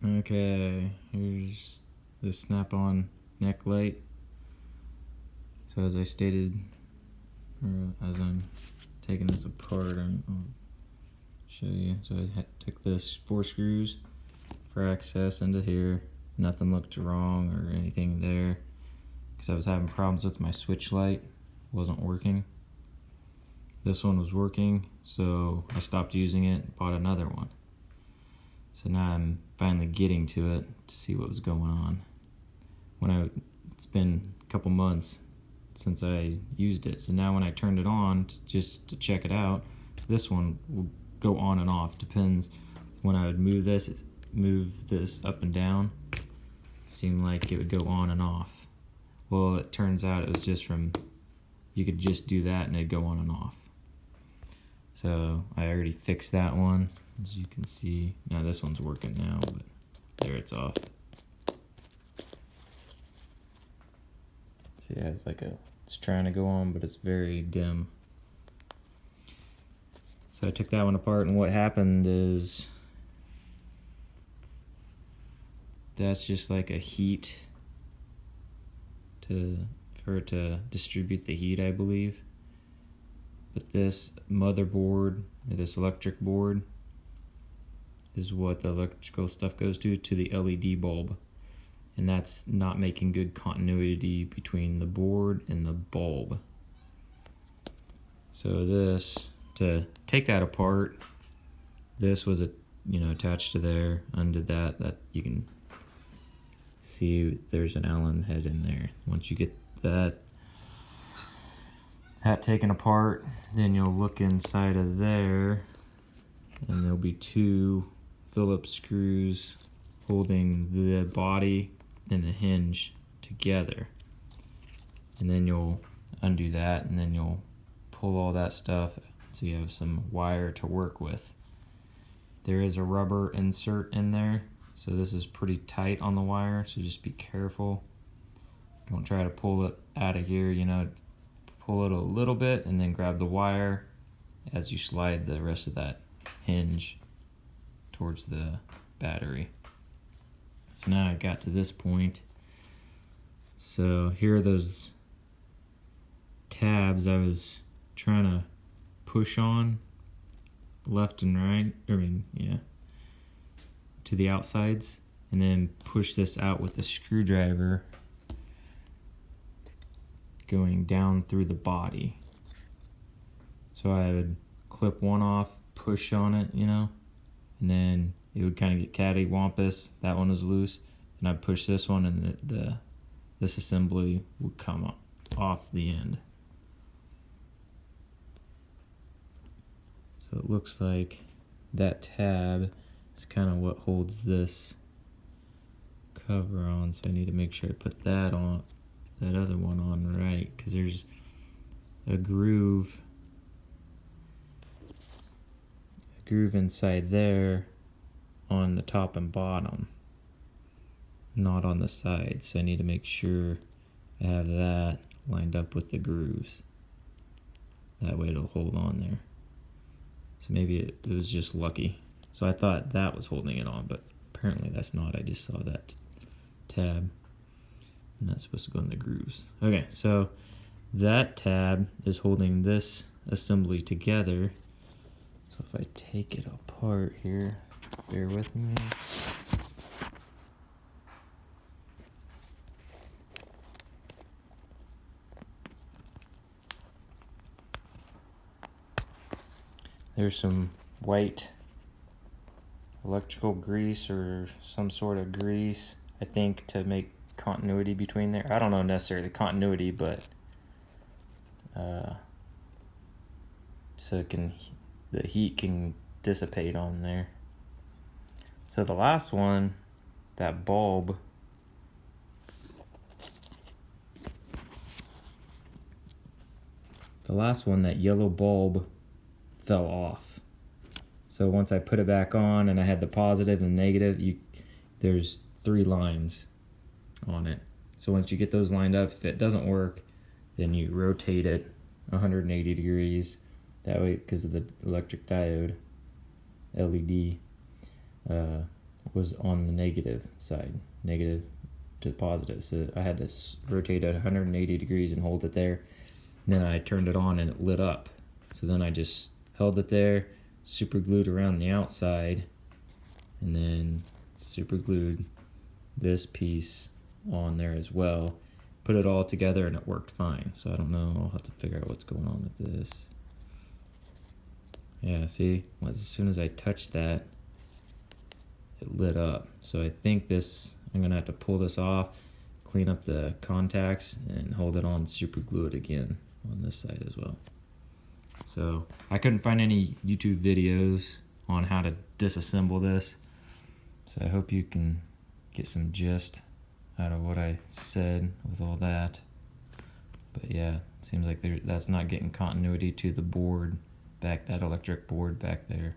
Okay, here's the snap-on neck light. So as I stated, or as I'm taking this apart, I'll show you. So I took this 4 screws for access into here. Nothing looked wrong or anything there, because I was having problems with my switch light. It wasn't working. This one was working, so I stopped using it, bought another one. So now I'm finally getting to it to see what was going on. It's been a couple months since I used it, so now when I turned it on just to check it out, this one will go on and off. Depends when I would move this up and down. It seemed like it would go on and off. Well, it turns out it was just from, you could just do that and it'd go on and off. So I already fixed that one, as you can see. Now this one's working now, but there, it's off. See, it has it's trying to go on, but it's very dim. So I took that one apart, and what happened is that's just like a heat for it to distribute the heat, I believe. But this motherboard, or this electric board, is what the electrical stuff goes to the LED bulb. And that's not making good continuity between the board and the bulb. So to take that apart, this was attached to there. Undid that you can see there's an Allen head in there. Once you get that taken apart, then you'll look inside of there, and there'll be 2 Phillips screws holding the body and the hinge together. And then you'll undo that, and then you'll pull all that stuff so you have some wire to work with. There is a rubber insert in there, so this is pretty tight on the wire, so just be careful. Don't try to pull it out of here, pull it a little bit and then grab the wire as you slide the rest of that hinge towards the battery. So now I got to this point. So here are those tabs I was trying to push on left and right, to the outsides, and then push this out with the screwdriver going down through the body. So I would clip one off, push on it, and then it would kind of get cattywampus. That one was loose, and I'd push this one, and this assembly would come off the end. So it looks like that tab is kind of what holds this cover on. So I need to make sure I put that other one on right, because there's a groove inside there on the top and bottom, not on the side. So I need to make sure I have that lined up with the grooves. That way it'll hold on there. So maybe it was just lucky. So I thought that was holding it on, but apparently that's not. I just saw that tab, and that's supposed to go in the grooves. Okay, so that tab is holding this assembly together. So if I take it apart here, bear with me. There's some white electrical grease or some sort of grease, I think, to make continuity between there. I don't know necessarily the continuity, but so the heat can dissipate on there. So the last one, that bulb, that yellow bulb fell off. So once I put it back on and I had the positive and negative, there's 3 lines on it. So once you get those lined up, if it doesn't work, then you rotate it 180 degrees. That way, because of the electric diode, LED, was on the negative side, negative to positive. So I had to rotate at 180 degrees and hold it there. And then I turned it on and it lit up. So then I just held it there, super glued around the outside, and then super glued this piece on there as well. Put it all together and it worked fine. So I don't know, I'll have to figure out what's going on with this. Yeah, see, as soon as I touched that, it lit up. So I think this, I'm gonna have to pull this off, clean up the contacts, and hold it on, super glue it again on this side as well. So I couldn't find any YouTube videos on how to disassemble this. So I hope you can get some gist out of what I said with all that. But yeah, it seems like that's not getting continuity to the board back, that electric board back there.